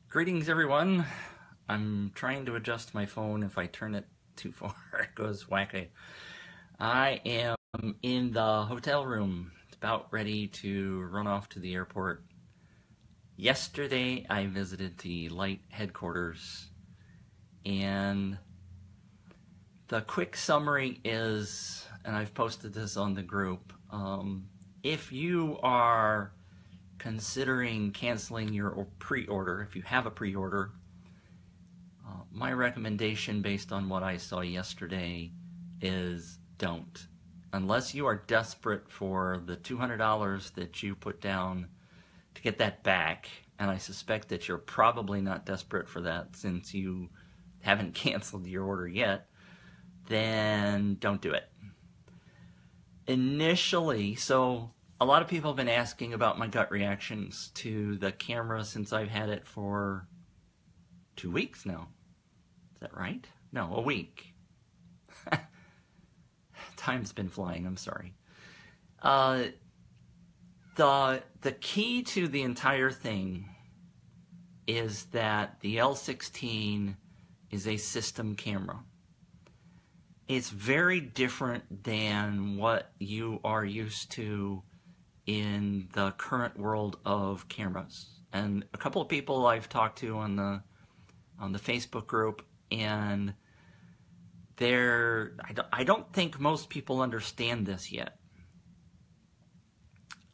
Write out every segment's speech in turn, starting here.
Greetings, everyone. I'm trying to adjust my phone. If I turn it too far, it goes wacky. I am in the hotel room, about ready to run off to the airport. Yesterday, I visited the Light headquarters, and the quick summary is, and I've posted this on the group, if you are considering canceling your pre-order, if you have a pre-order, my recommendation based on what I saw yesterday is don't. Unless you are desperate for the $200 that you put down to get that back, and I suspect that you're probably not desperate for that since you haven't canceled your order yet, then don't do it. Initially, so a lot of people have been asking about my gut reactions to the camera since I've had it for 2 weeks now. Is that right? No, a week. Time's been flying, I'm sorry. The key to the entire thing is that the L16 is a system camera. It's very different than what you are used to in the current world of cameras. And a couple of people I've talked to on the Facebook group, and I don't think most people understand this yet,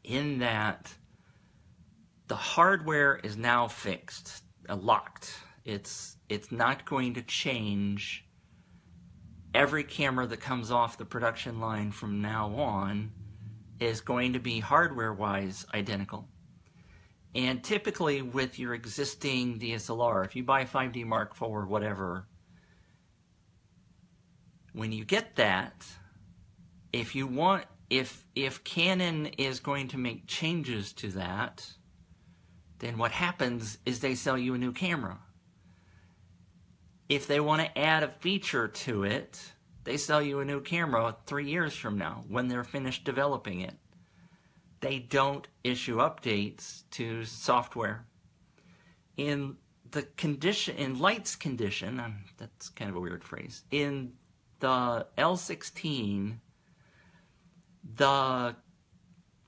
in that the hardware is now fixed, locked. It's not going to change. Every camera that comes off the production line from now on is going to be hardware-wise identical. And typically with your existing DSLR, if you buy a 5D Mark IV or whatever, when you get that, if Canon is going to make changes to that, then what happens is they sell you a new camera. If they want to add a feature to it, they sell you a new camera 3 years from now when they're finished developing it. They don't issue updates to software. In Light's condition, that's kind of a weird phrase, in the L16, the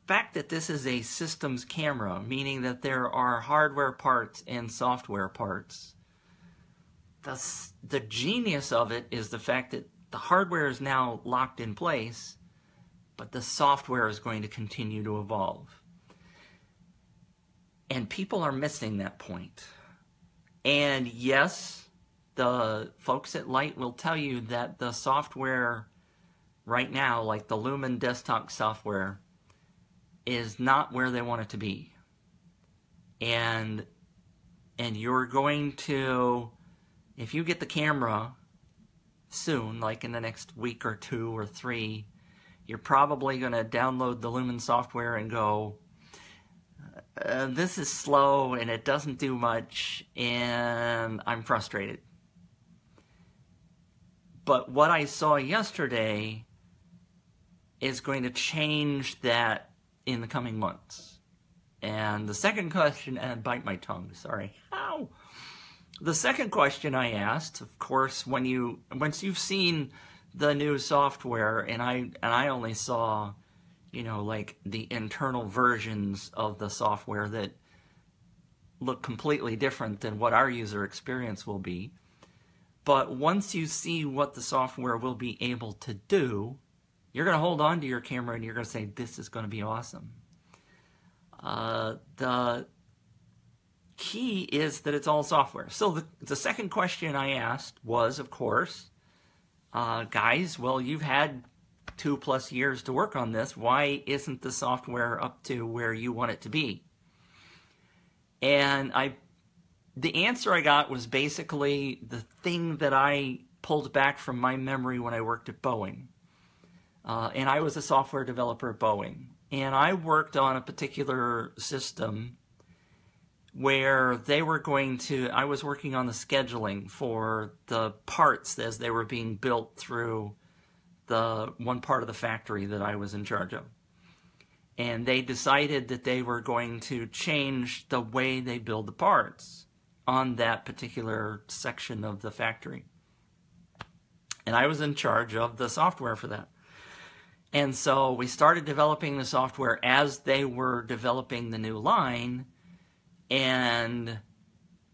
fact that this is a systems camera, meaning that there are hardware parts and software parts, the genius of it is the fact that the hardware is now locked in place, but the software is going to continue to evolve. And people are missing that point. And yes, the folks at Light will tell you that the software right now, like the Lumen desktop software, is not where they want it to be. And you're going to, if you get the camera soon, like in the next week or 2 or 3, you're probably going to download the Lumen software and go, this is slow and it doesn't do much and I'm frustrated. But what I saw yesterday is going to change that in the coming months. And the second question, and I bite my tongue, sorry. Ow! The second question I asked, of course, once you've seen the new software, and I only saw, like the internal versions of the software that look completely different than what our user experience will be. But once you see what the software will be able to do, you're going to hold on to your camera and you're going to say, this is going to be awesome. The key is that it's all software. So the second question I asked was, of course, guys, well, you've had 2+ years to work on this. Why isn't the software up to where you want it to be? And the answer I got was basically the thing that I pulled back from my memory when I worked at Boeing. And I was a software developer at Boeing. And I worked on a particular system where they were I was working on the scheduling for the parts as they were being built through the one part of the factory that I was in charge of. And they decided that they were going to change the way they build the parts. on that particular section of the factory. And I was in charge of the software for that. And so we started developing the software as they were developing the new line, and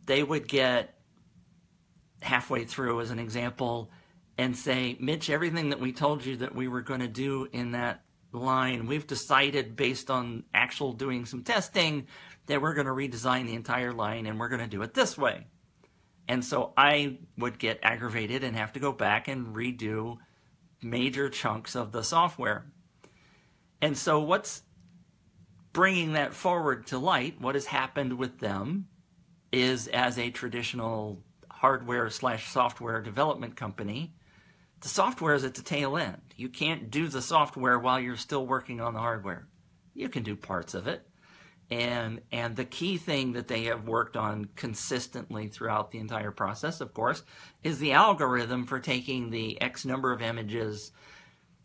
they would get halfway through, as an example, and say, Mitch, everything that we told you that we were going to do in that line, we've decided based on actual doing some testing that we're going to redesign the entire line and we're going to do it this way. And so I would get aggravated and have to go back and redo major chunks of the software. And so what's bringing that forward to light, what has happened with them, is as a traditional hardware/software development company, the software is at the tail end. You can't do the software while you're still working on the hardware. You can do parts of it. And the key thing that they have worked on consistently throughout the entire process, of course, is the algorithm for taking the X number of images,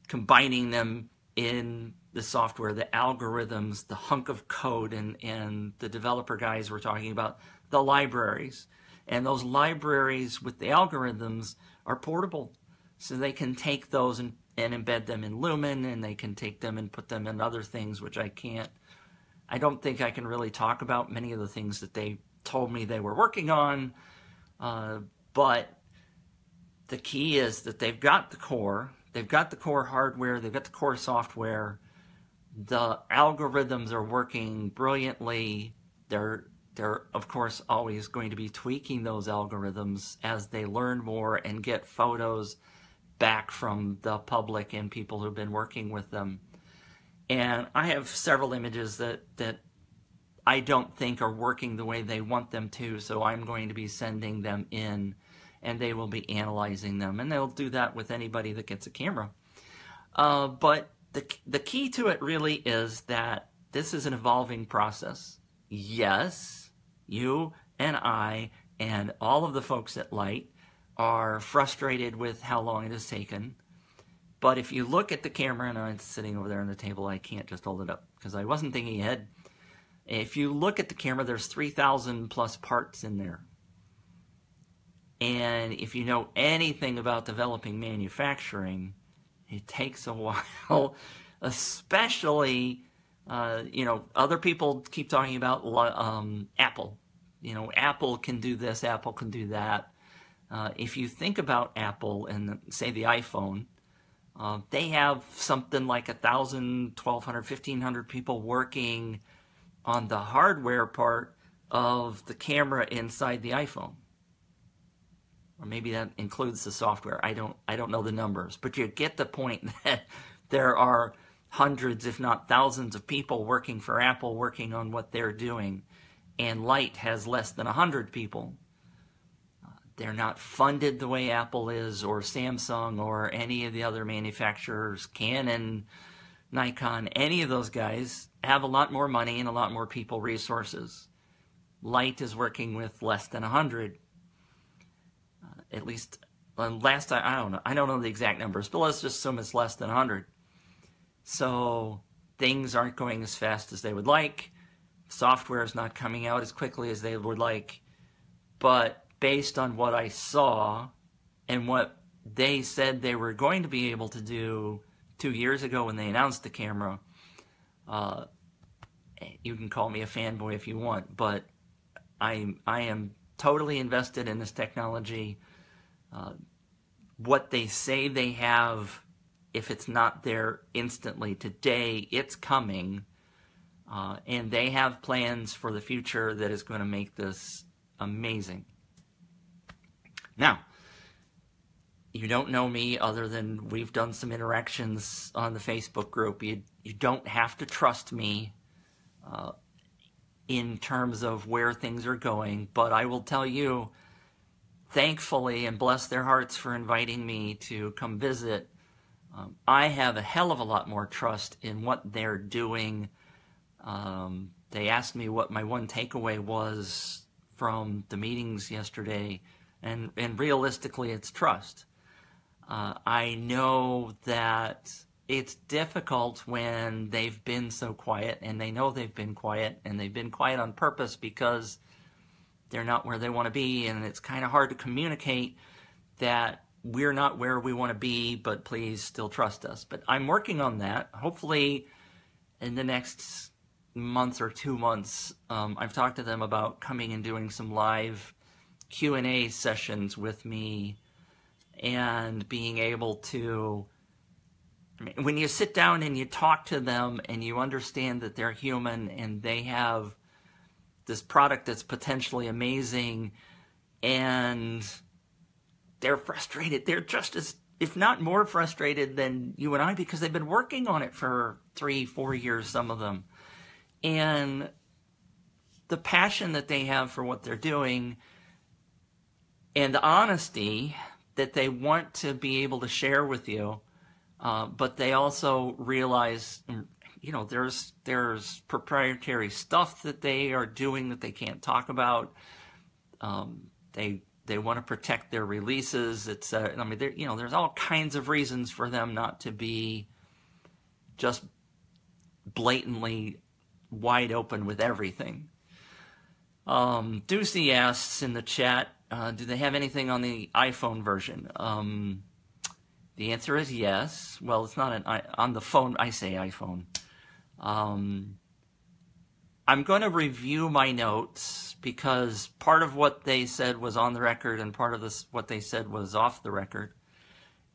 combining them in the software, the algorithms, the hunk of code, and the developer guys were talking about the libraries. And those libraries with the algorithms are portable. So they can take those and embed them in Lumen, and they can take them and put them in other things, which I don't think I can really talk about many of the things that they told me they were working on. But the key is that they've got the core hardware, they've got the core software. The algorithms are working brilliantly. They're of course always going to be tweaking those algorithms as they learn more and get photos back from the public and people who've been working with them. And I have several images that I don't think are working the way they want them to, so I'm going to be sending them in, and they will be analyzing them, and they'll do that with anybody that gets a camera. But the key to it really is that this is an evolving process. Yes, you and I and all of the folks at Light are frustrated with how long it has taken. But if you look at the camera, and it's sitting over there on the table, I can't just hold it up because I wasn't thinking ahead. If you look at the camera, there's 3,000 plus parts in there. And if you know anything about developing manufacturing, it takes a while, especially, other people keep talking about Apple. Apple can do this, Apple can do that. If you think about Apple and, say, the iPhone, they have something like 1,000, 1,200, 1,500 people working on the hardware part of the camera inside the iPhone. Or maybe that includes the software. I don't know the numbers, but you get the point that there are hundreds, if not thousands, of people working for Apple, working on what they're doing, and Light has less than 100 people. They're not funded the way Apple is, or Samsung, or any of the other manufacturers, Canon, Nikon. Any of those guys have a lot more money and a lot more people resources. Light is working with less than 100. At least, last time, I don't know the exact numbers, but let's just assume it's less than 100. So things aren't going as fast as they would like. Software is not coming out as quickly as they would like. But based on what I saw and what they said they were going to be able to do 2 years ago when they announced the camera, you can call me a fanboy if you want, but I am totally invested in this technology. What they say they have, if it's not there instantly today, it's coming. And they have plans for the future that is going to make this amazing. Now, you don't know me other than we've done some interactions on the Facebook group. You don't have to trust me in terms of where things are going, but I will tell you, thankfully, and bless their hearts for inviting me to come visit, I have a hell of a lot more trust in what they're doing. They asked me what my one takeaway was from the meetings yesterday, and realistically, it's trust. I know that it's difficult when they've been so quiet, and they know they've been quiet, and they've been quiet on purpose because they're not where they want to be, and it's kind of hard to communicate that we're not where we want to be, but please still trust us. But I'm working on that. Hopefully in the next month or 2 months, I've talked to them about coming and doing some live Q&A sessions with me and being able to, I mean, when you sit down and you talk to them and you understand that they're human and they have this product that's potentially amazing and they're frustrated, they're just as, if not more frustrated than you and I, because they've been working on it for 3-4 years, some of them. And the passion that they have for what they're doing and the honesty that they want to be able to share with you, but they also realize, you know, there's proprietary stuff that they are doing that they can't talk about. They want to protect their releases. It's I mean, you know, there's all kinds of reasons for them not to be just blatantly wide open with everything. Ducey asks in the chat, do they have anything on the iPhone version? The answer is yes. Well, it's not on the phone. I say iPhone. I'm going to review my notes because part of what they said was on the record and part of what they said was off the record.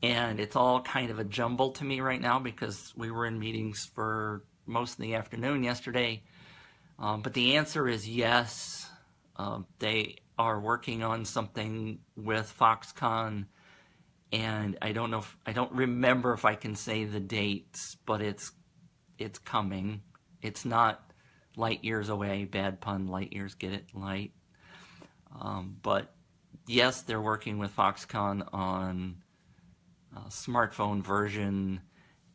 And it's all kind of a jumble to me right now because we were in meetings for most of the afternoon yesterday. But the answer is yes. They are working on something with Foxconn, and I don't remember if I can say the dates, but it's coming. It's not light years away. Bad pun, light years, get it? Light. But yes, they're working with Foxconn on a smartphone version,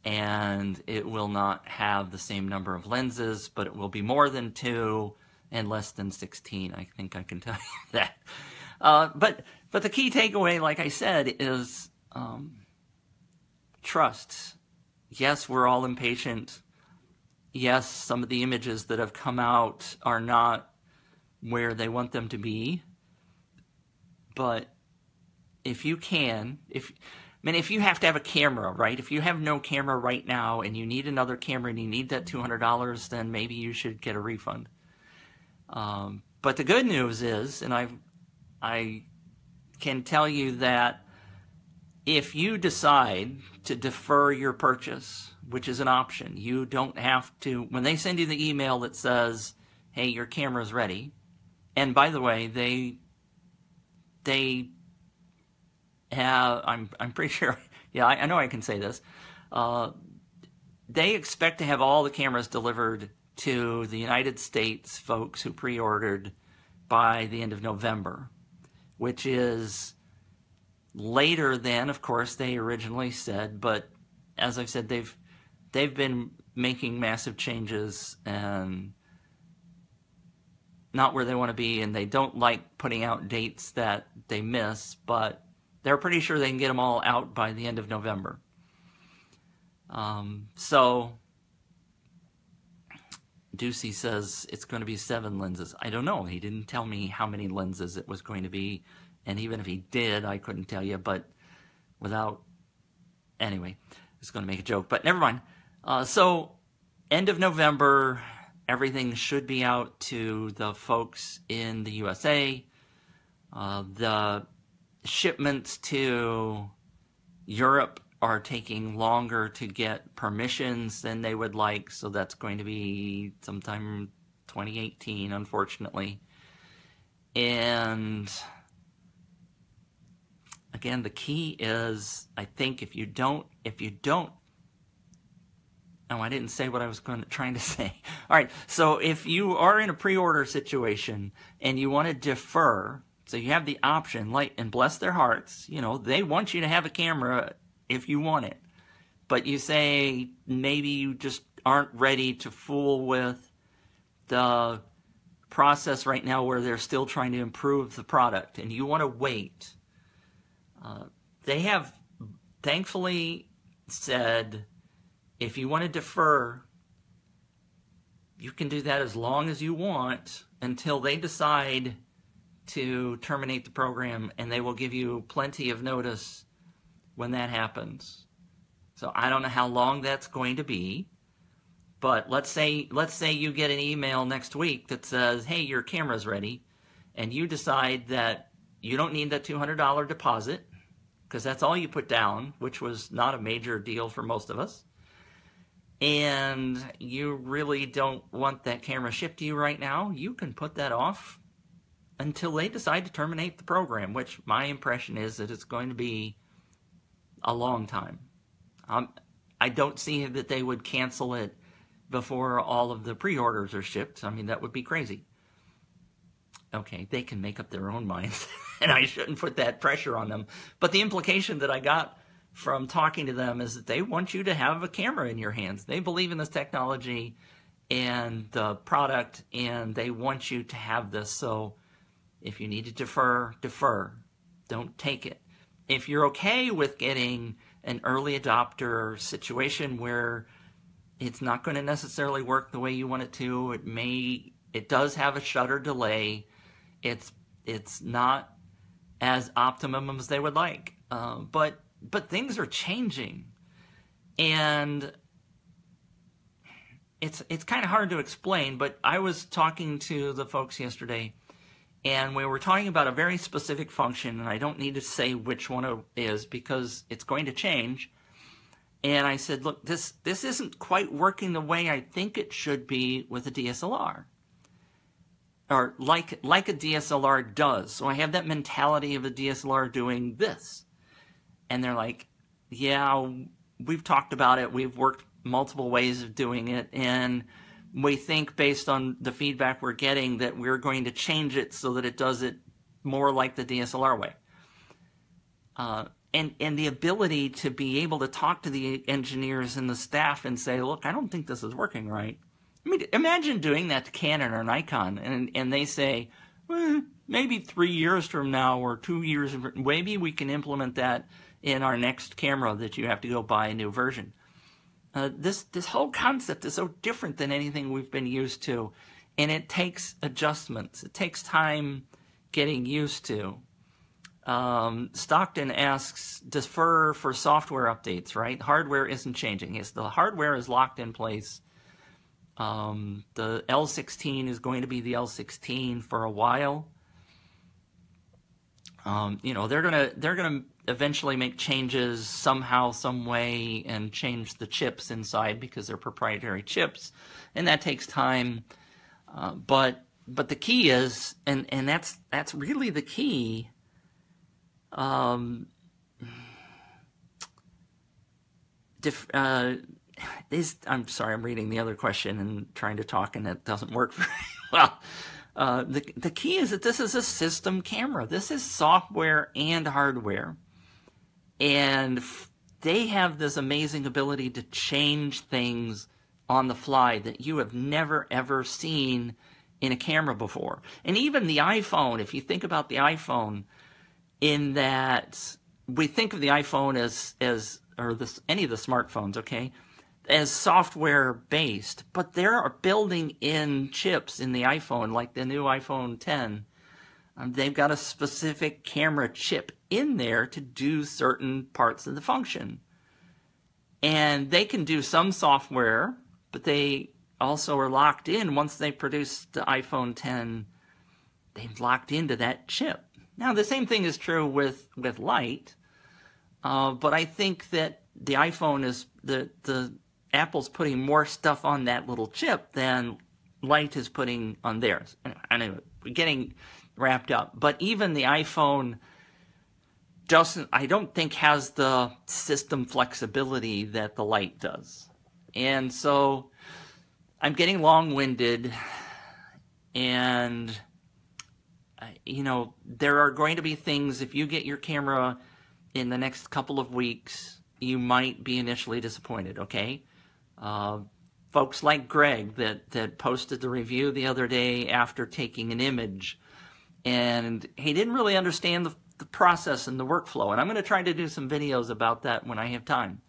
and it will not have the same number of lenses, but it will be more than 2 and less than 16. I think I can tell you that. But the key takeaway, like I said, is trust. Yes, we're all impatient. Yes, some of the images that have come out are not where they want them to be. But if you can, if you have to have a camera, right? If you have no camera right now and you need another camera and you need that $200, then maybe you should get a refund. But the good news is, and I can tell you that if you decide to defer your purchase, which is an option, you don't have to, when they send you the email that says, hey, your camera's ready, and by the way, they have, I'm pretty sure, yeah, I know I can say this, they expect to have all the cameras delivered to the United States folks who pre-ordered by the end of November, which is later than, of course, they originally said. But as I've said, they've been making massive changes and not where they want to be, and they don't like putting out dates that they miss, but they're pretty sure they can get them all out by the end of November. So Ducey says it's going to be 7 lenses. I don't know. He didn't tell me how many lenses it was going to be. And even if he did, I couldn't tell you. But anyway, I was going to make a joke. But never mind. So end of November, everything should be out to the folks in the USA. The shipments to Europe are taking longer to get permissions than they would like, so that's going to be sometime 2018, unfortunately. And again, the key is, I think if you don't, oh, I didn't say what I was trying to say. All right, so if you are in a pre-order situation and you want to defer, so you have the option, like, and bless their hearts, you know, they want you to have a camera if you want it. But you say maybe you just aren't ready to fool with the process right now where they're still trying to improve the product and you want to wait. They have thankfully said if you want to defer, you can do that as long as you want until they decide to terminate the program, and they will give you plenty of notice when that happens. So I don't know how long that's going to be, but let's say you get an email next week that says, hey, your camera's ready, and you decide that you don't need that $200 deposit, because that's all you put down, which was not a major deal for most of us. And you really don't want that camera shipped to you right now, you can put that off until they decide to terminate the program, which my impression is that it's going to be a long time. I don't see that they would cancel it before all of the pre-orders are shipped. I mean, that would be crazy. Okay, they can make up their own minds, and I shouldn't put that pressure on them. But the implication that I got from talking to them is that they want you to have a camera in your hands. They believe in this technology and the product, and they want you to have this. So if you need to defer, defer. Don't take it. If you're okay with getting an early adopter situation where it's not going to necessarily work the way you want it to, it does have a shutter delay. It's not as optimum as they would like, but things are changing, and it's kind of hard to explain. But I was talking to the folks yesterday, and we were talking about a very specific function, and I don't need to say which one it is because it's going to change. And I said, look, this isn't quite working the way I think it should be with a DSLR. Or like a DSLR does. So I have that mentality of a DSLR doing this. And they're like, yeah, we've talked about it. We've worked multiple ways of doing it. And we think based on the feedback we're getting that we're going to change it so that it does it more like the DSLR way. And the ability to be able to talk to the engineers and the staff and say, look, I don't think this is working right. I mean, imagine doing that to Canon or Nikon, and they say, well, maybe 3 years from now or 2 years, maybe we can implement that in our next camera that you have to go buy a new version. This whole concept is so different than anything we've been used to, and it takes adjustments. It takes time getting used to. Stockton asks, defer for software updates, right? Hardware isn't changing. Yes, the hardware is locked in place. The L16 is going to be the L16 for a while. You know, they're gonna eventually make changes somehow, some way, and change the chips inside because they're proprietary chips, and that takes time. But the key is, and that's really the key. I'm sorry, I'm reading the other question and trying to talk, and it doesn't work very well. The key is that this is a system camera. This is software and hardware. And they have this amazing ability to change things on the fly that you have never, ever seen in a camera before. And even the iPhone, if you think about the iPhone, in that we think of the iPhone any of the smartphones, okay, as software based, but there are building in chips in the iPhone, like the new iPhone 10. They've got a specific camera chip in there to do certain parts of the function. And they can do some software, but they also are locked in. Once they produce the iPhone 10, they've locked into that chip. Now, the same thing is true with Light, but I think that the iPhone is, the Apple's putting more stuff on that little chip than Light is putting on theirs. Anyway, we're getting wrapped up. But even the iPhone I don't think has the system flexibility that the Light does. And so I'm getting long-winded, and you know, there are going to be things, if you get your camera in the next couple of weeks, you might be initially disappointed, okay? Folks like Greg that posted the review the other day after taking an image, and he didn't really understand the process and the workflow, and I'm going to try to do some videos about that when I have time.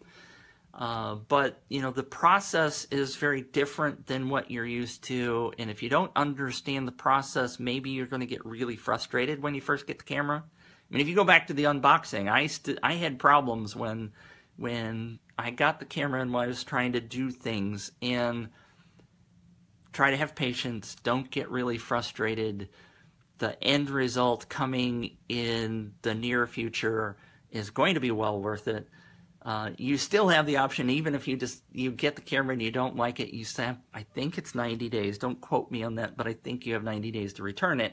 But, you know, the process is very different than what you're used to. And if you don't understand the process, maybe you're going to get really frustrated when you first get the camera. I mean, if you go back to the unboxing, I had problems when I got the camera and when I was trying to do things, and try to have patience. Don't get really frustrated. The end result coming in the near future is going to be well worth it. You still have the option, even if you get the camera and you don't like it, you still have, I think it's 90 days. Don't quote me on that, but I think you have 90 days to return it.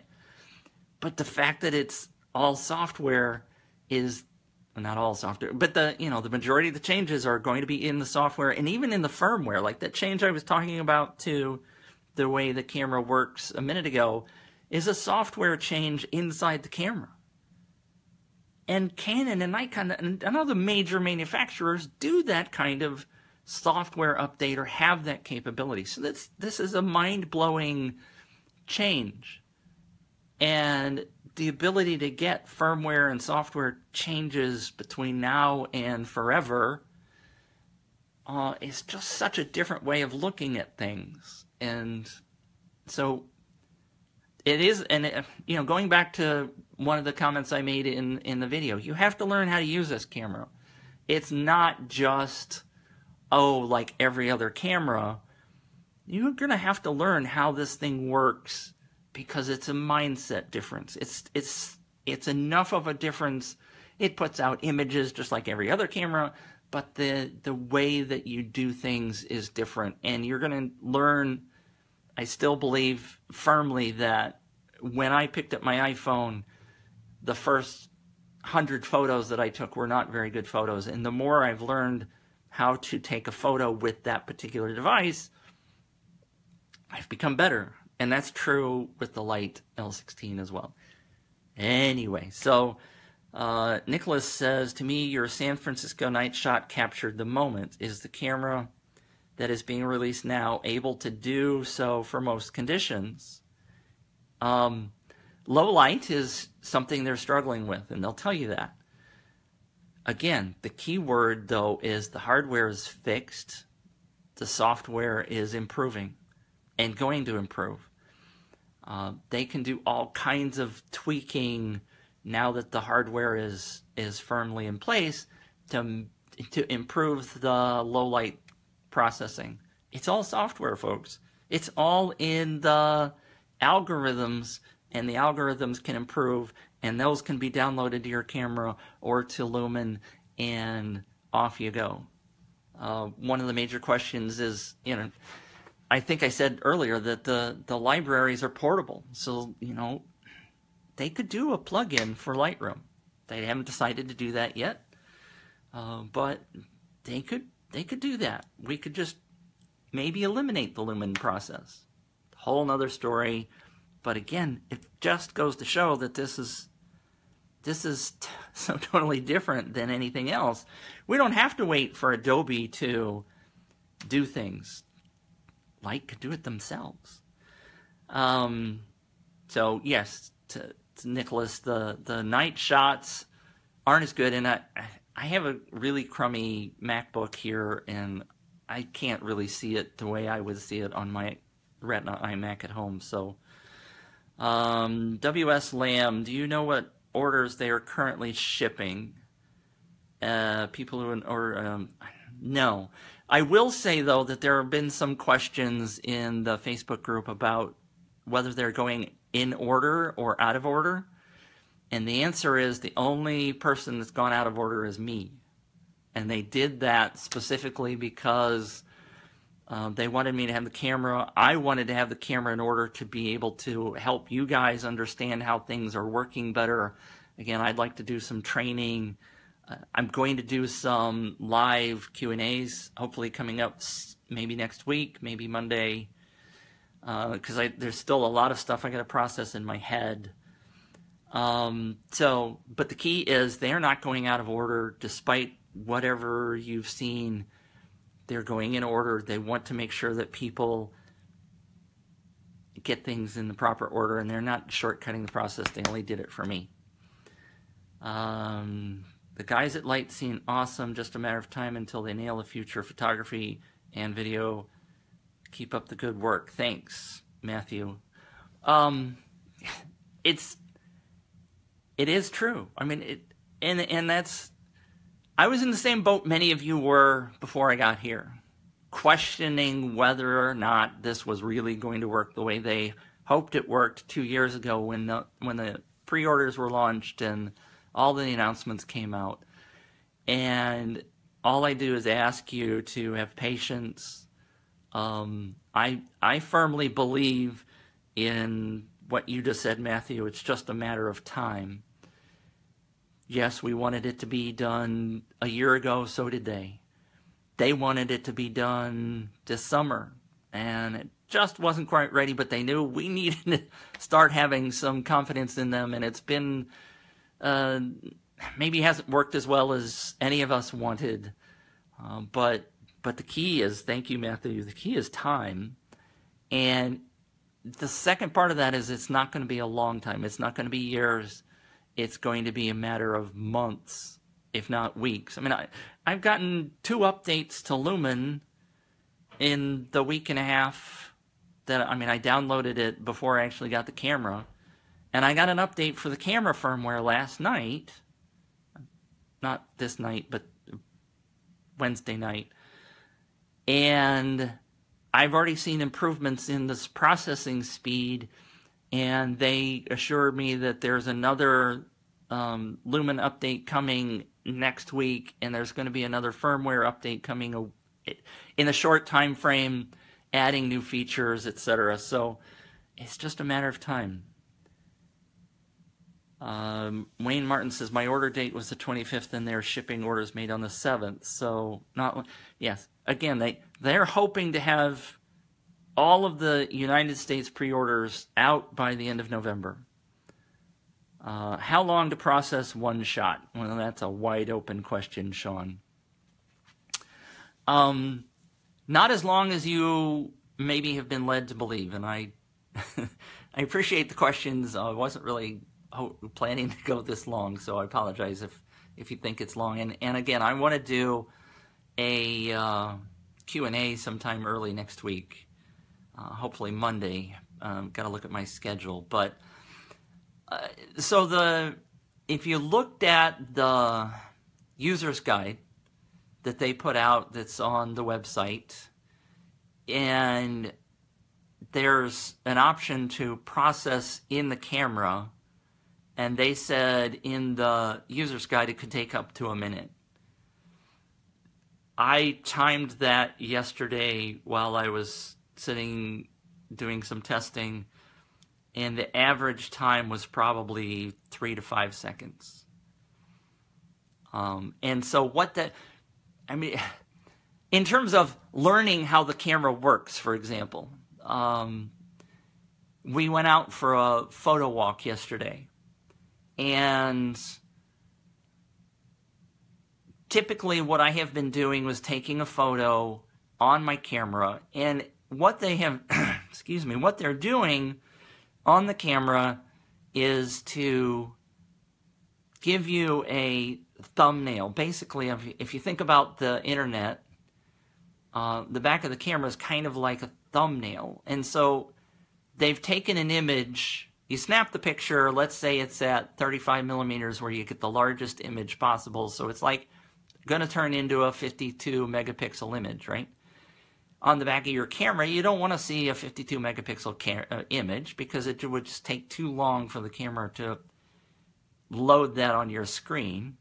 But the fact that it's all software is, not all software, but the majority of the changes are going to be in the software and even in the firmware. Like that change I was talking about to the way the camera works a minute ago is a software change inside the camera. And Canon and Nikon and other major manufacturers do that kind of software update or have that capability. So this is a mind-blowing change. And the ability to get firmware and software changes between now and forever is just such a different way of looking at things. And so it is, and going back to one of the comments I made in the video, you have to learn how to use this camera. It's not just, like every other camera. You're going to have to learn how this thing works because it's a mindset difference. It's enough of a difference. It puts out images just like every other camera, but the way that you do things is different. And you're going to learn. I still believe firmly that when I picked up my iPhone, the first 100 photos that I took were not very good photos. And the more I've learned how to take a photo with that particular device, I've become better. And that's true with the Light L16 as well. Anyway, so Nicholas says, to me, your San Francisco night shot captured the moment. Is the camera that is being released now able to do so for most conditions? Low light is something they're struggling with, and they'll tell you that. Again, the key word, though, is the hardware is fixed. The software is improving and going to improve. They can do all kinds of tweaking now that the hardware is firmly in place to improve the low light processing. It's all software, folks. It's all in the algorithms, and the algorithms can improve, and those can be downloaded to your camera or to Lumen, and off you go. One of the major questions is, I think I said earlier that the libraries are portable, so they could do a plug-in for Lightroom. They haven't decided to do that yet, but they could do that. We could just maybe eliminate the Lumen process. Whole nother story. But again, it just goes to show that this is so totally different than anything else. We don't have to wait for Adobe to do things. Light could do it themselves. So yes, to Nicholas, the night shots aren't as good, and I have a really crummy MacBook here, and I can't really see it the way I would see it on my Retina iMac at home. So, WS Lamb, do you know what orders they are currently shipping? People who no. I will say, though, that there have been some questions in the Facebook group about whether they're going in order or out of order. And the answer is the only person that's gone out of order is me. And they did that specifically because they wanted me to have the camera. I wanted to have the camera in order to be able to help you guys understand how things are working better. Again, I'd like to do some training. I'm going to do some live Q&As, hopefully coming up maybe next week, maybe Monday, because there's still a lot of stuff I got to process in my head. But the key is they're not going out of order despite whatever you've seen. They're going in order. They want to make sure that people get things in the proper order, and they're not shortcutting the process. They only did it for me. The guys at Light seem awesome. Just a matter of time until they nail the future of photography and video. Keep up the good work. Thanks, Matthew. It is true. I mean, and that's, I was in the same boat many of you were before I got here, questioning whether or not this was really going to work the way they hoped it worked 2 years ago when the pre-orders were launched and all the announcements came out. And all I do is ask you to have patience. I firmly believe in what you just said, Matthew. It's just a matter of time. Yes, we wanted it to be done a year ago, so did they. They wanted it to be done this summer, and it just wasn't quite ready, but they knew we needed to start having some confidence in them, and it's been, maybe hasn't worked as well as any of us wanted, but the key is, thank you, Matthew, the key is time. And the second part of that is it's not going to be a long time. It's not going to be years. It's going to be a matter of months, if not weeks. I mean, I've gotten 2 updates to Lumen in the week and a half that, I mean, I downloaded it before I actually got the camera. And I got an update for the camera firmware last night. Not this night, but Wednesday night. And I've already seen improvements in this processing speed, and they assured me that there's another Lumen update coming next week, and there's going to be another firmware update coming in a short time frame, adding new features, etc. So it's just a matter of time. Wayne Martin says, my order date was the 25th, and they're shipping orders made on the 7th. So, yes, again, they're hoping to have all of the United States pre-orders out by the end of November. How long to process one shot? Well, that's a wide open question, Sean. Not as long as you maybe have been led to believe, and I appreciate the questions. I wasn't really planning to go this long, so I apologize if you think it's long. And again, I want to do a Q&A sometime early next week, hopefully Monday. Got to look at my schedule. But so if you looked at the user's guide that they put out that's on the website, and there's an option to process in the camera, and they said in the user's guide it could take up to a minute. I timed that yesterday while I was sitting doing some testing, and the average time was probably 3 to 5 seconds. And so in terms of learning how the camera works, for example, we went out for a photo walk yesterday. And typically what I have been doing was taking a photo on my camera, and what they have, excuse me, what they're doing on the camera is to give you a thumbnail. Basically, if you think about the internet, the back of the camera is kind of like a thumbnail. And so they've taken an image. You snap the picture, let's say it's at 35 millimeters where you get the largest image possible. So it's like going to turn into a 52 megapixel image, right? On the back of your camera, you don't want to see a 52 megapixel image because it would just take too long for the camera to load that on your screen.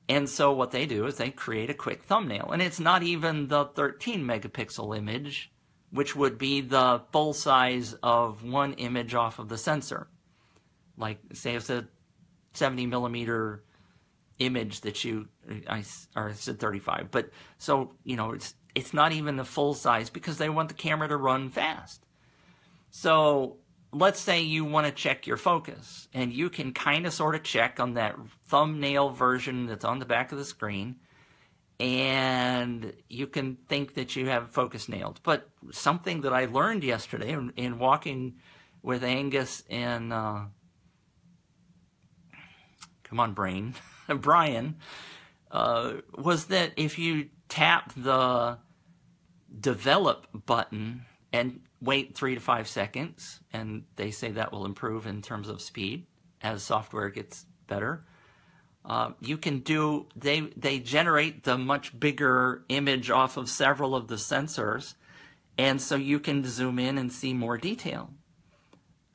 And so what they do is they create a quick thumbnail. And it's not even the 13 megapixel image, which would be the full size of one image off of the sensor. Like, say it's a 70 millimeter image that I said 35. But so, it's not even the full size because they want the camera to run fast. So let's say you want to check your focus, and you can kind of sort of check on that thumbnail version that's on the back of the screen, and you can think that you have focus nailed. But something that I learned yesterday in walking with Angus and come on brain, Brian, was that if you tap the develop button and wait 3 to 5 seconds, and they say that will improve in terms of speed as software gets better, you can do, they generate the much bigger image off of several of the sensors, and so you can zoom in and see more detail.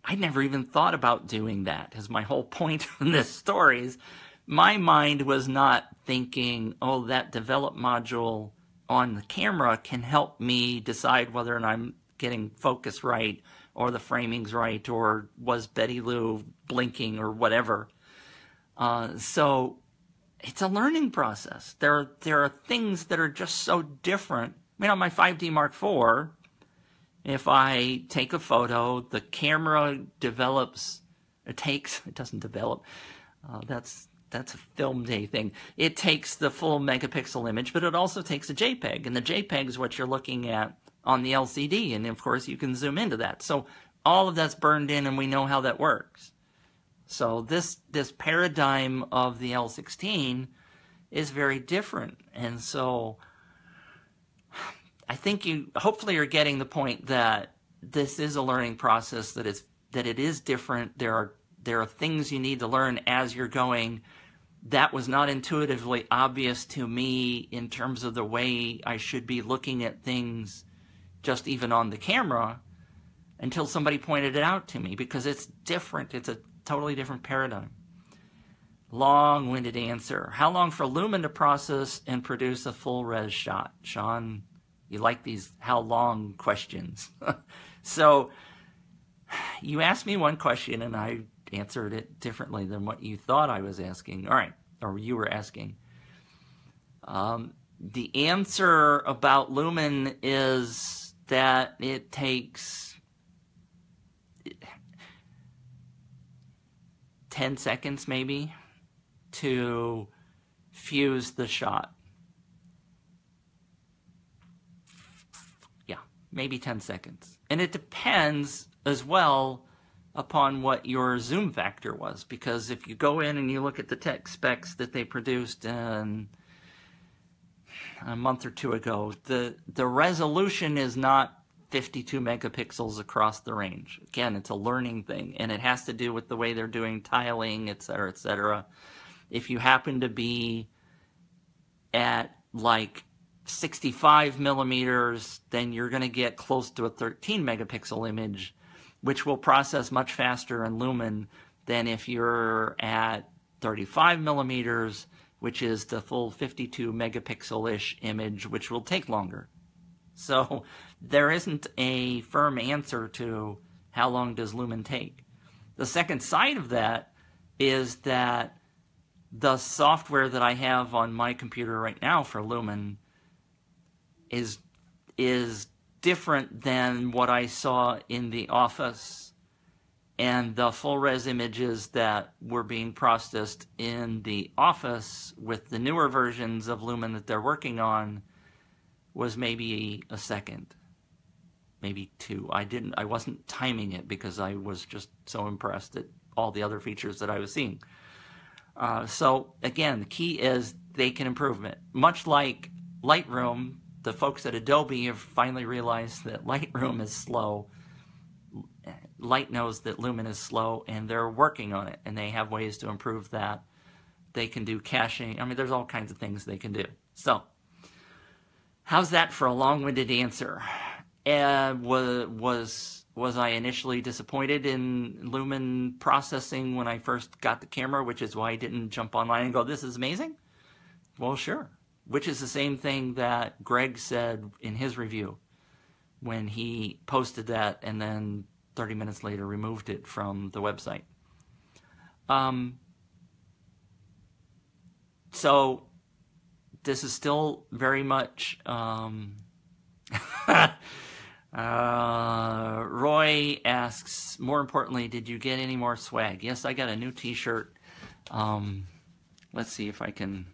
I never even thought about doing that, as my whole point in this story is my mind was not thinking, oh, that develop module on the camera can help me decide whether or not I'm getting focus right, or the framing's right, or was Betty Lou blinking, or whatever. So it's a learning process. There are things that are just so different. I mean, on my 5D Mark IV, if I take a photo, the camera develops, it doesn't develop, that's a film day thing. It takes the full megapixel image, but it also takes a JPEG, and the JPEG is what you're looking at on the LCD, and of course you can zoom into that. So all of that's burned in, and we know how that works. So this paradigm of the L16 is very different, and so I think you hopefully are getting the point that this is a learning process, that it is different. There are things you need to learn as you're going. That was not intuitively obvious to me in terms of the way I should be looking at things just even on the camera, until somebody pointed it out to me, because it's different. It's a totally different paradigm. Long-winded answer. How long for Lumen to process and produce a full res shot? Sean, you like these how long questions. So you asked me one question and I answered it differently than what you thought I was asking. All right, or you were asking. The answer about Lumen is that it takes 10 seconds maybe to fuse the shot. Yeah, maybe 10 seconds. And it depends as well upon what your zoom factor was, because if you go in and you look at the tech specs that they produced in a month or two ago, the resolution is not 52 megapixels across the range. Again, it's a learning thing, and it has to do with the way they're doing tiling, etc., etc. If you happen to be at like 65 millimeters, then you're going to get close to a 13 megapixel image, which will process much faster in Lumen than if you're at 35 millimeters, which is the full 52 megapixel-ish image, which will take longer. So there isn't a firm answer to how long does Lumen take. The second side of that is that the software that I have on my computer right now for Lumen is different than what I saw in the office, and the full res images that were being processed in the office with the newer versions of Lumen that they're working on was maybe a second, maybe two. I wasn't timing it because I was just so impressed at all the other features that I was seeing. So again, the key is they can improve it. Much like Lightroom, the folks at Adobe have finally realized that Lightroom is slow. Light knows that Lumen is slow, and they're working on it, and they have ways to improve that. They can do caching. I mean, there's all kinds of things they can do. So how's that for a long-winded answer? Was I initially disappointed in Lumen processing when I first got the camera, which is why I didn't jump online and go, this is amazing? Well, sure. Which is the same thing that Greg said in his review when he posted that and then 30 minutes later removed it from the website. So this is still very much Roy asks, more importantly, did you get any more swag? Yes, I got a new t-shirt. Let's see if I can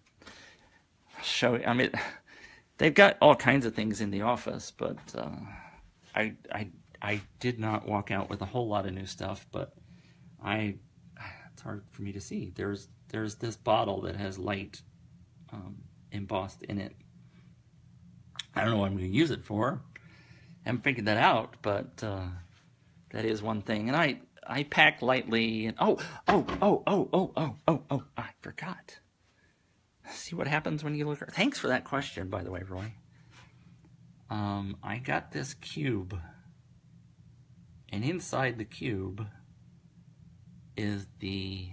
show you. I mean, they've got all kinds of things in the office, but I did not walk out with a whole lot of new stuff, but it's hard for me to see. There's this bottle that has light embossed in it. I don't know what I'm going to use it for. I haven't figured that out, but that is one thing. And I pack lightly. And I forgot. See what happens when you look. Thanks for that question, by the way, Roy. I got this cube, and inside the cube is the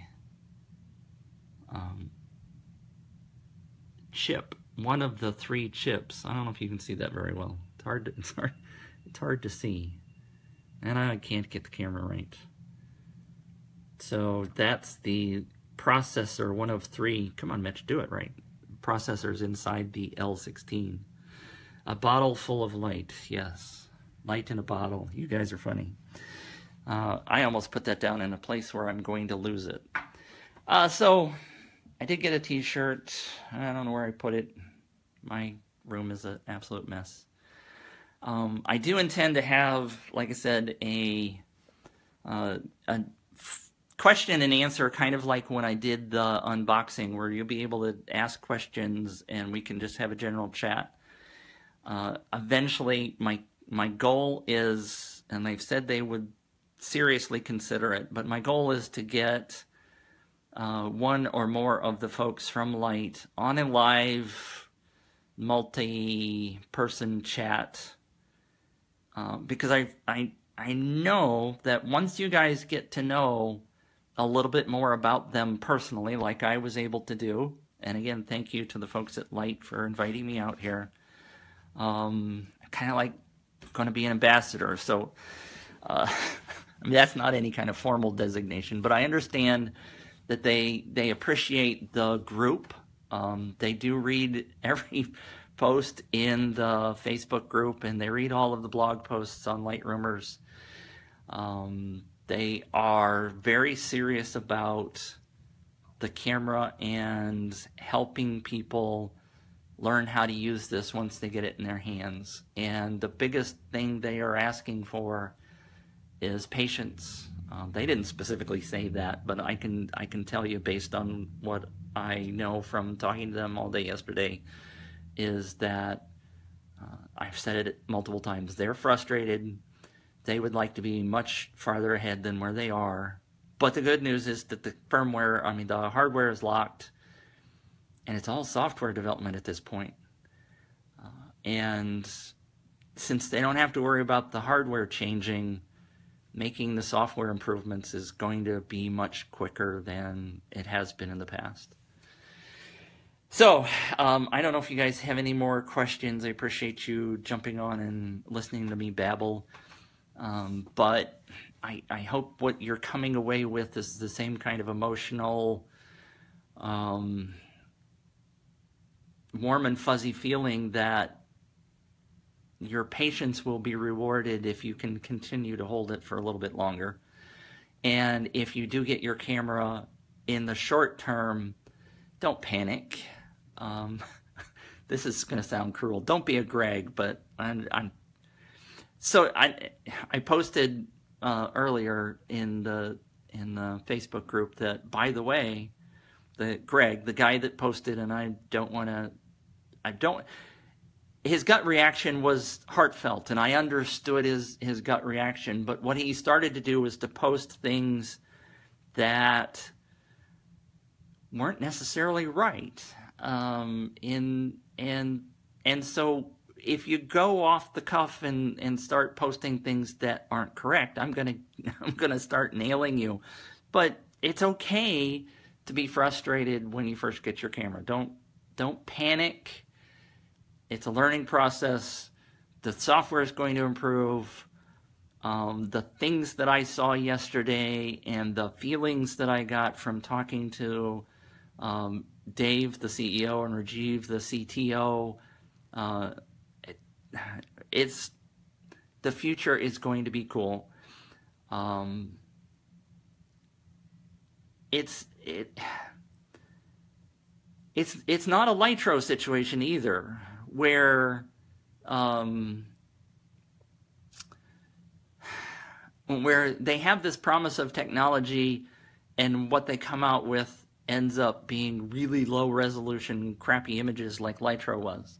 chip, one of the 3 chips. I don't know if you can see that very well. It's hard to see, and I can't get the camera right. So that's the processor, one of 3. Come on, Mitch, do it right. Processors inside the L16. A bottle full of light, yes. Light in a bottle. You guys are funny. I almost put that down in a place where I'm going to lose it. So I did get a t-shirt. I don't know where I put it. My room is an absolute mess. I do intend to have, like I said, a question and answer, kind of like when I did the unboxing, where you'll be able to ask questions and we can just have a general chat. Eventually, my goal is, and they've said they would seriously consider it, but my goal is to get one or more of the folks from Light on a live multi-person chat, because I know that once you guys get to know a little bit more about them personally, like I was able to do, and again, thank you to the folks at Light for inviting me out here. Kind of like going to be an ambassador, so I mean, that's not any kind of formal designation, but I understand that they appreciate the group. They do read every post in the Facebook group, and they read all of the blog posts on LightRumors. They are very serious about the camera and helping people learn how to use this once they get it in their hands. And the biggest thing they are asking for is patience. They didn't specifically say that, but I can tell you, based on what I know from talking to them all day yesterday, is that I've said it multiple times. They're frustrated. They would like to be much farther ahead than where they are. But the good news is that the hardware is locked, and it's all software development at this point. And since they don't have to worry about the hardware changing, making the software improvements is going to be much quicker than it has been in the past. So, I don't know if you guys have any more questions. I appreciate you jumping on and listening to me babble. But I hope what you're coming away with is the same kind of emotional, warm and fuzzy feeling that your patience will be rewarded if you can continue to hold it for a little bit longer. And if you do get your camera in the short term, don't panic. This is going to sound cruel. Don't be a Greg, but I posted earlier in the Facebook group that, by the way, the guy that posted, and his gut reaction was heartfelt, and I understood his gut reaction, but what he started to do was to post things that weren't necessarily right. And so if you go off the cuff and start posting things that aren't correct, I'm gonna start nailing you. But it's okay to be frustrated when you first get your camera. Don't panic. It's a learning process. The software is going to improve. The things that I saw yesterday and the feelings that I got from talking to Dave, the CEO, and Rajiv, the CTO, the future is going to be cool. It's not a Lytro situation either, where they have this promise of technology and what they come out with ends up being really low resolution, crappy images like Lytro was.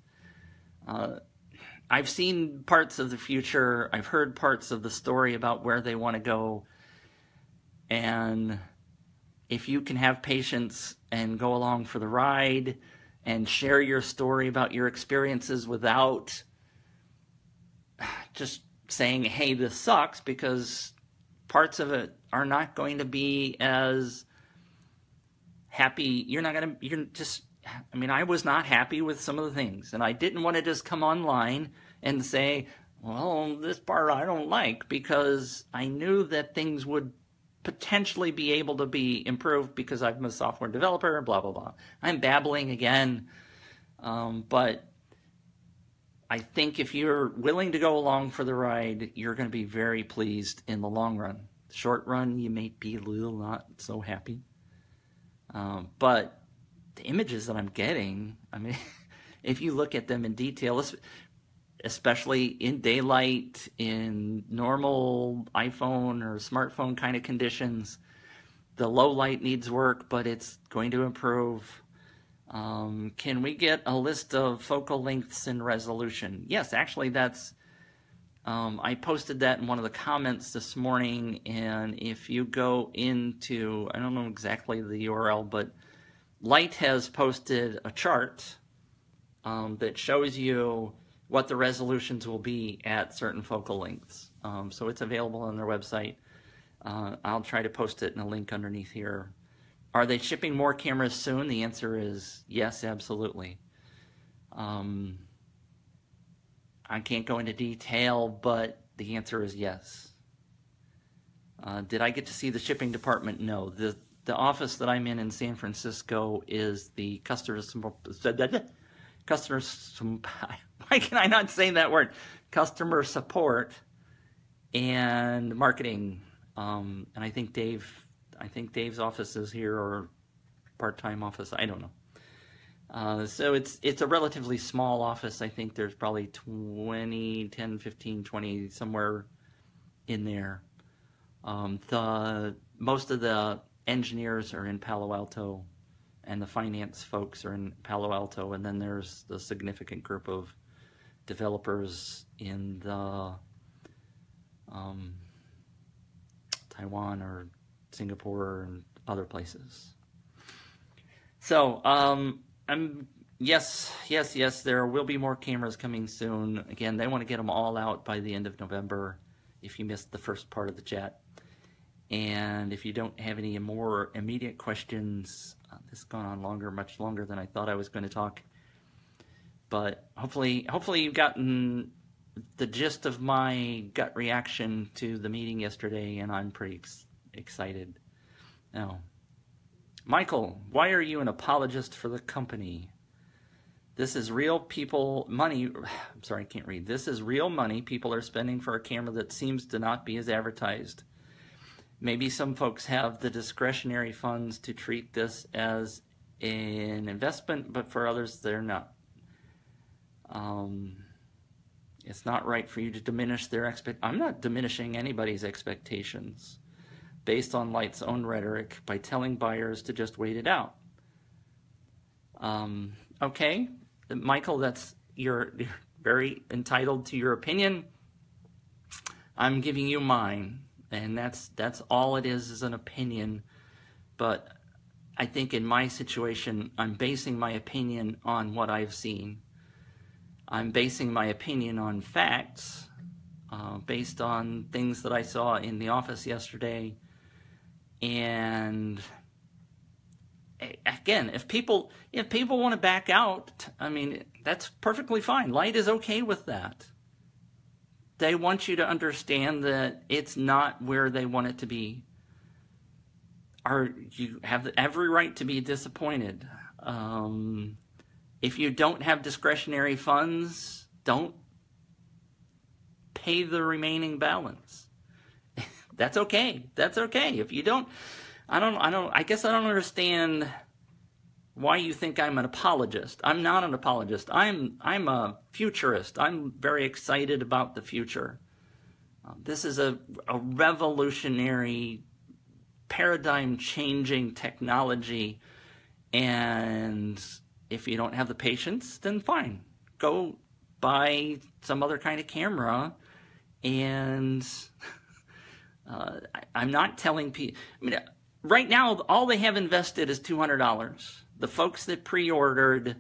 I've seen parts of the future. I've heard parts of the story about where they want to go. And if you can have patience and go along for the ride and share your story about your experiences without just saying, hey, this sucks, because parts of it are not going to be as happy. I was not happy with some of the things, and I didn't want to just come online and say, well, this part I don't like, because I knew that things would potentially be able to be improved because I'm a software developer, blah, blah, blah. I'm babbling again, but I think if you're willing to go along for the ride, you're going to be very pleased in the long run. Short run, you may be a little not so happy. But the images that I'm getting, I mean, if you look at them in detail, especially in daylight, in normal iPhone or smartphone kind of conditions, the low light needs work, but it's going to improve. Can we get a list of focal lengths and resolution? Yes, actually that's, I posted that in one of the comments this morning, and if you go into, I don't know exactly the URL, but Light has posted a chart that shows you what the resolutions will be at certain focal lengths. So it's available on their website. I'll try to post it in a link underneath here. Are they shipping more cameras soon? The answer is yes, absolutely. I can't go into detail, but the answer is yes. Did I get to see the shipping department? No. The office that I'm in San Francisco is the customer. Why can I not say that word? Customer support and marketing. And I think Dave's office is here, or part-time office. I don't know. So it's a relatively small office. I think there's probably 10, 15, 20, somewhere in there. Most of the engineers are in Palo Alto, and the finance folks are in Palo Alto, and then there's the significant group of developers in the Taiwan or Singapore and other places. So yes, there will be more cameras coming soon. Again, they want to get them all out by the end of November, if you missed the first part of the chat. And if you don't have any more immediate questions, this has gone on longer, much longer than I thought I was going to talk. But hopefully you've gotten the gist of my gut reaction to the meeting yesterday, and I'm pretty excited. Now, Michael, why are you an apologist for the company? This is real people money. I'm sorry, I can't read. This is real money people are spending for a camera that seems to not be as advertised. Maybe some folks have the discretionary funds to treat this as an investment, but for others, they're not. It's not right for you to diminish their I'm not diminishing anybody's expectations based on Light's own rhetoric by telling buyers to just wait it out. Okay, Michael, you're very entitled to your opinion. I'm giving you mine. And that's all it is an opinion. But I think in my situation, I'm basing my opinion on what I've seen. I'm basing my opinion on facts, based on things that I saw in the office yesterday. And again, if people want to back out, I mean, that's perfectly fine. Light is okay with that. They want you to understand that it's not where they want it to be. You have every right to be disappointed. If you don't have discretionary funds, don't pay the remaining balance. That's okay. That's okay. If you don't, I guess I don't understand why you think I'm an apologist. I'm not an apologist. I'm a futurist. I'm very excited about the future. This is a revolutionary paradigm-changing technology, and if you don't have the patience, then fine. Go buy some other kind of camera, and I'm not telling people... I mean, right now, all they have invested is $200. The folks that pre-ordered,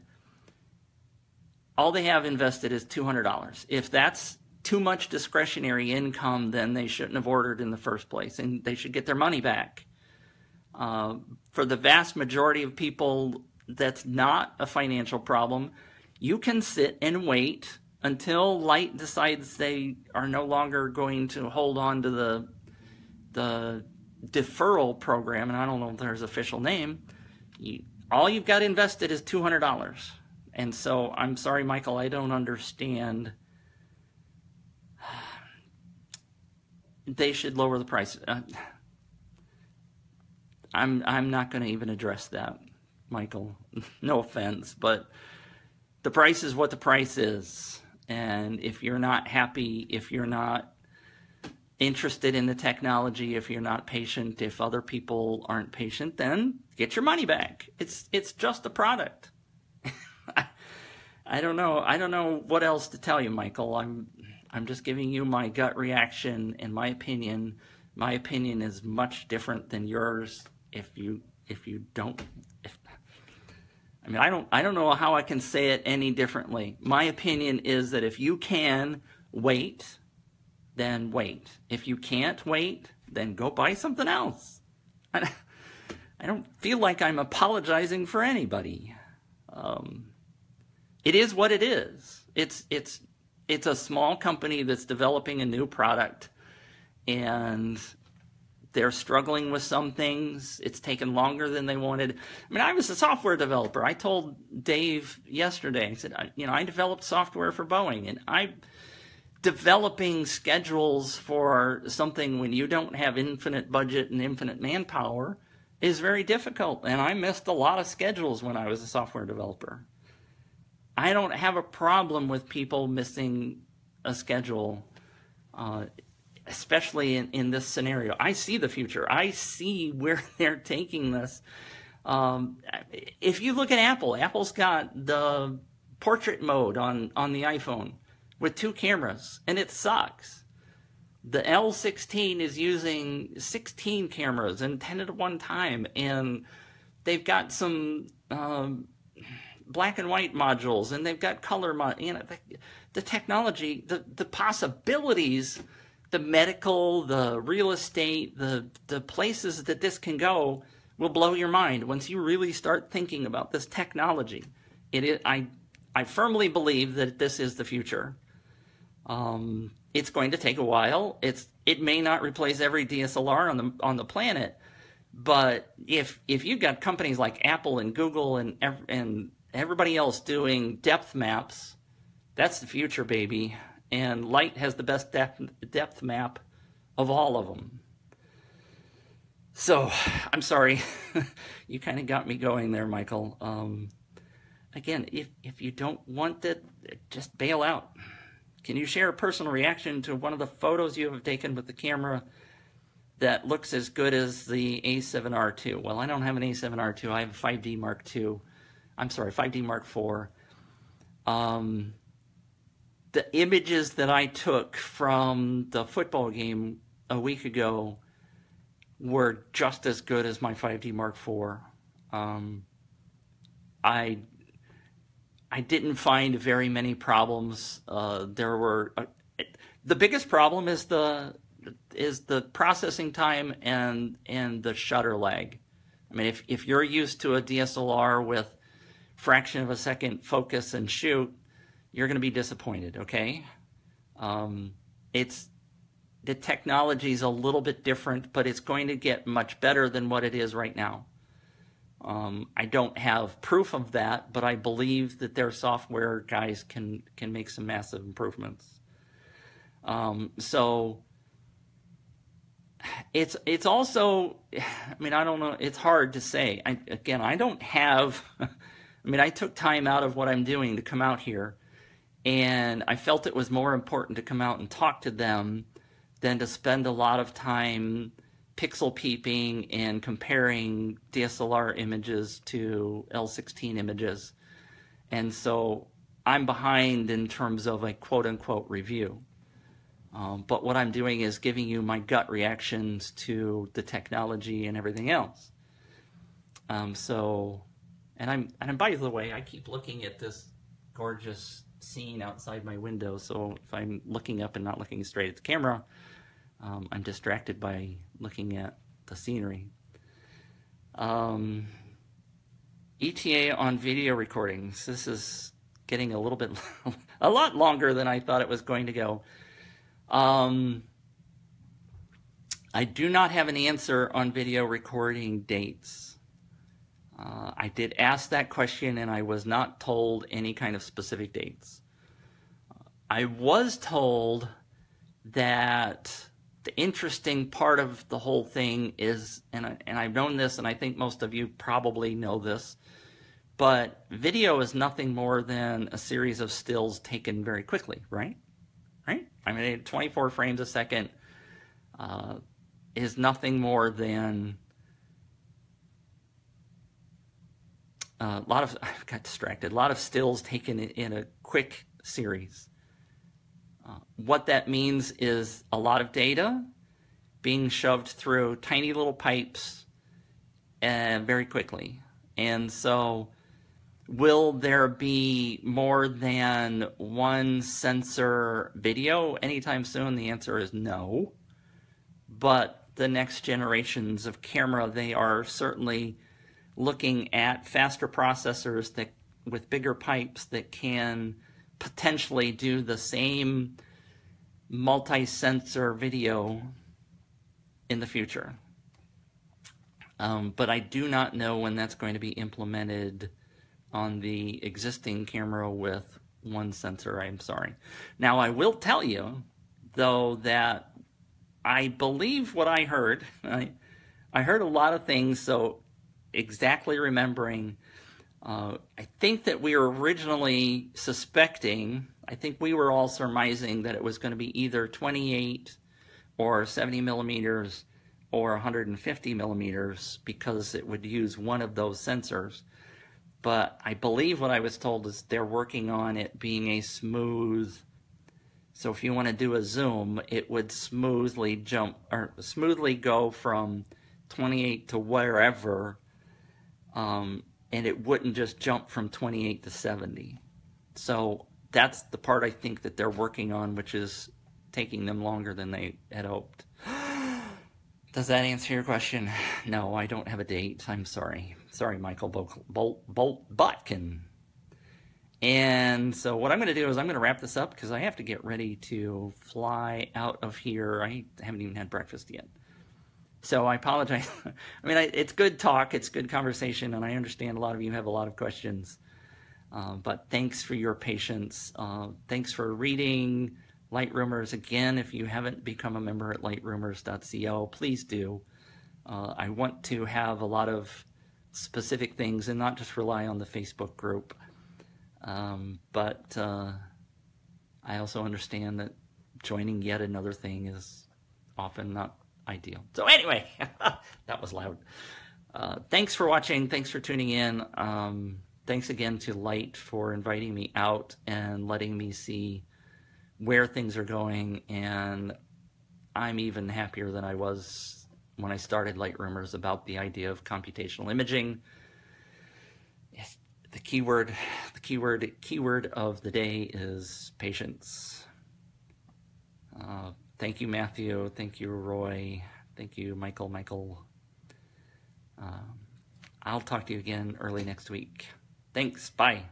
all they have invested is $200. If that's too much discretionary income, then they shouldn't have ordered in the first place, and they should get their money back. For the vast majority of people, that's not a financial problem. You can sit and wait until Light decides they are no longer going to hold on to the deferral program, and I don't know if there's an official name. All you've got invested is $200. And so, I'm sorry, Michael, I don't understand. They should lower the price. I'm not going to even address that, Michael. No offense, but the price is what the price is. And if you're not happy, if you're not interested in the technology, if you're not patient, if other people aren't patient, then get your money back. It's just a product. I don't know what else to tell you, Michael. I'm just giving you my gut reaction and my opinion. My opinion is much different than yours. I don't know how I can say it any differently. My opinion is that if you can wait, then wait. If you can't wait, then go buy something else. I don't feel like I'm apologizing for anybody. It is what it is. It's a small company that's developing a new product, and they're struggling with some things. It's taken longer than they wanted. I mean, I was a software developer. I told Dave yesterday, I said, I developed software for Boeing, and developing schedules for something when you don't have infinite budget and infinite manpower is very difficult. And I missed a lot of schedules when I was a software developer. I don't have a problem with people missing a schedule, especially in this scenario. I see the future. I see where they're taking this. If you look at Apple, Apple's got the portrait mode on the iPhone with 2 cameras, and it sucks. The L16 is using 16 cameras and 10 at one time, and they've got some black and white modules, and they've got color the technology, the possibilities, the medical, the real estate, the places that this can go will blow your mind once you really start thinking about this technology. I firmly believe that this is the future. It's going to take a while. It may not replace every DSLR on the planet, but if you've got companies like Apple and Google and everybody else doing depth maps, that's the future, baby. And Light has the best depth map of all of them. So, I'm sorry. You kind of got me going there, Michael. Again, if you don't want it, just bail out. Can you share a personal reaction to one of the photos you have taken with the camera that looks as good as the A7R II? Well, I don't have an A7R II. I have a 5D Mark II. I'm sorry, 5D Mark IV. The images that I took from the football game a week ago were just as good as my 5D Mark IV. I didn't find very many problems. There were the biggest problem is the processing time and the shutter lag. I mean, if you're used to a DSLR with fraction of a second focus and shoot, you're going to be disappointed, okay? The technology is a little bit different, but it's going to get much better than what it is right now. I don't have proof of that, but I believe that their software guys can make some massive improvements. So it's also, I mean, I don't know, it's hard to say. I don't have, I mean, I took time out of what I'm doing to come out here, and I felt it was more important to come out and talk to them than to spend a lot of time pixel peeping and comparing DSLR images to L16 images. And so I'm behind in terms of a quote-unquote review. But what I'm doing is giving you my gut reactions to the technology and everything else. And by the way, I keep looking at this gorgeous scene outside my window. So if I'm looking up and not looking straight at the camera, I'm distracted by looking at the scenery. ETA on video recordings. This is getting a little bit, a lot longer than I thought it was going to go. I do not have an answer on video recording dates. I did ask that question and I was not told any kind of specific dates. I was told that the interesting part of the whole thing is, and I've known this, and I think most of you probably know this, but video is nothing more than a series of stills taken very quickly, right? Right? I mean, 24 frames a second is nothing more than I got distracted, a lot of stills taken in a quick series. What that means is a lot of data being shoved through tiny little pipes very quickly. And so will there be more than one sensor video anytime soon? The answer is no. But the next generations of camera, they are certainly looking at faster processors that with bigger pipes that can potentially do the same multi-sensor video in the future. But I do not know when that's going to be implemented on the existing camera with one sensor. I'm sorry. Now, I will tell you, though, that I believe what I heard. I heard a lot of things, so exactly remembering, I think that we were originally suspecting, I think we were all surmising that it was going to be either 28 or 70 millimeters or 150 millimeters because it would use one of those sensors. But I believe what I was told is they're working on it being a smooth, so if you want to do a zoom, it would smoothly jump or smoothly go from 28 to wherever, and it wouldn't just jump from 28 to 70. So that's the part I think that they're working on, which is taking them longer than they had hoped. Does that answer your question? No, I don't have a date. I'm sorry. Sorry, Michael Botkin. And so what I'm going to do is I'm going to wrap this up because I have to get ready to fly out of here. I haven't even had breakfast yet. So I apologize. I mean, it's good talk. It's good conversation. And I understand a lot of you have a lot of questions. But thanks for your patience. Thanks for reading LightRumors. Again, if you haven't become a member at lightrumors.co, please do. I want to have a lot of specific things and not just rely on the Facebook group. But I also understand that joining yet another thing is often not ideal. So anyway, that was loud. Thanks for watching. Thanks for tuning in. Thanks again to Light for inviting me out and letting me see where things are going. And I'm even happier than I was when I started LightRumors about the idea of computational imaging. Yes, the keyword of the day is patience. Thank you, Matthew. Thank you, Roy. Thank you, Michael. I'll talk to you again early next week. Thanks. Bye.